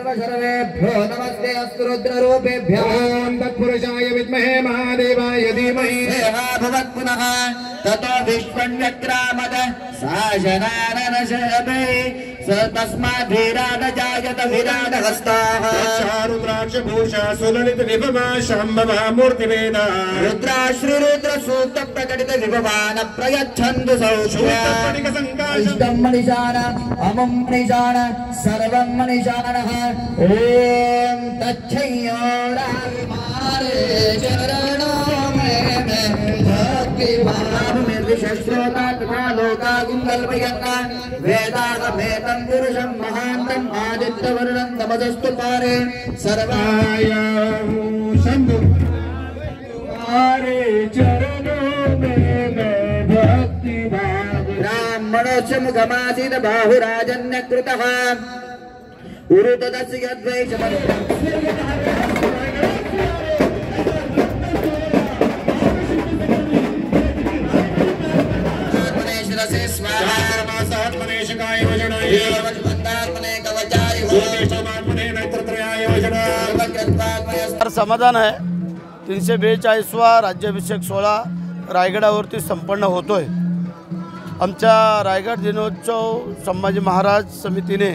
सर्वेभ्यो नमस्ते अस्तु रुद्ररूपेभ्यो ओम तत्पुरुषाय विद्महे महादेवाय धीमहि भवत् पुनः ततो विश्वन्यक्रामद साशनाननशबे तस्माद् विराट जायत विराट हस्ताः रुद्राक्षभूषा सुललित विभवा शाम्भवा मूर्तिवेदा रुद्राश्रीरुद्र सूक्त प्रकटित विभवान प्रयच्छन्तु सौष्ठ्यं मणिशान अमं मणिशान सर्वं मणिशानः ओम तच्छयोरामारे चरणों में भक्ति भाव में विश्वश्रोता तथा लोका गुंगल्पयन्ना वेदागमेतं पुरुषं महान्तं आदित्यवर्णं नमस्तु पारे सर्वाय शंभु हमारे चरणों में भक्ति भाव ब्राह्मणोच्च मुखमासीत बाहुराजन्यकृतः उरुतदस्य यद्वैषमः समाधान आहे 342वा राज्याभिषेक सोहळा रायगडावरती संपन्न होतोय। आमच्या रायगड दिनोत्सव संभाजी महाराज समितीने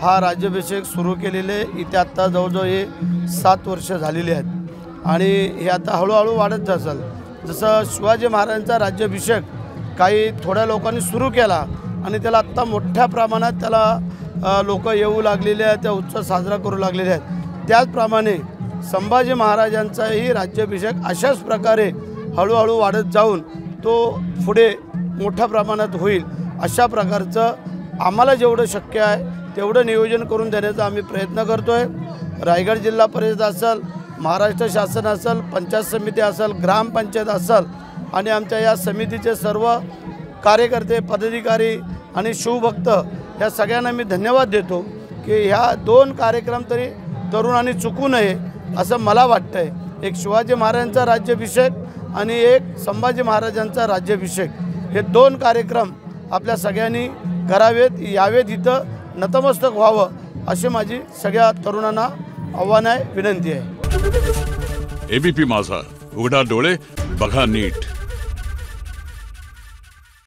हा राज्याभिषेक सुरू केलेले इथे आता जवळजवळ हे 7 वर्ष झालेली आहेत आणि हे आता हळूहळू वाढत असेल। जसं शिवाजी महाराजांचा राज्याभिषेक काही थोड्या लोकांनी सुरू केला आणि त्याला आत्ता मोठ्या प्रमाणात त्याला लोक येऊ लागलेले आहेत, त्या उत्सव साजरा करू लागलेले आहेत। त्याचप्रमाणे संभाजी महाराजांचाही राज्याभिषेक अशाच प्रकारे हळूहळू वाढत जाऊन तो पुढे मोठ्या प्रमाणात होईल अशा प्रकारचं आम्हाला जेवढं शक्य आहे तेवढं नियोजन करून देण्याचा आम्ही प्रयत्न करतोय। रायगड जिल्हा परिषद असेल, महाराष्ट्र शासन असेल, पंचायत समिती असेल, ग्रामपंचायत असेल आणि आमच्या या समितीचे सर्व कार्यकर्ते, पदाधिकारी आणि शिवभक्त या सगळ्यांना मी धन्यवाद देतो की ह्या 2 कार्यक्रम तरी तरुणांनी चुकू नये असं मला वाटतंय। एक शिवाजी महाराजांचा राज्याभिषेक आणि एक संभाजी महाराजांचा राज्याभिषेक हे 2 कार्यक्रम आपल्या सगळ्यांनी करावेत, यावेत, इथं नतमस्तक व्हावं अशी माझी सगळ्या तरुणांना आव्हान आहे, विनंती आहे। एबीपी माझा, उघडा डोळे बघा नीट।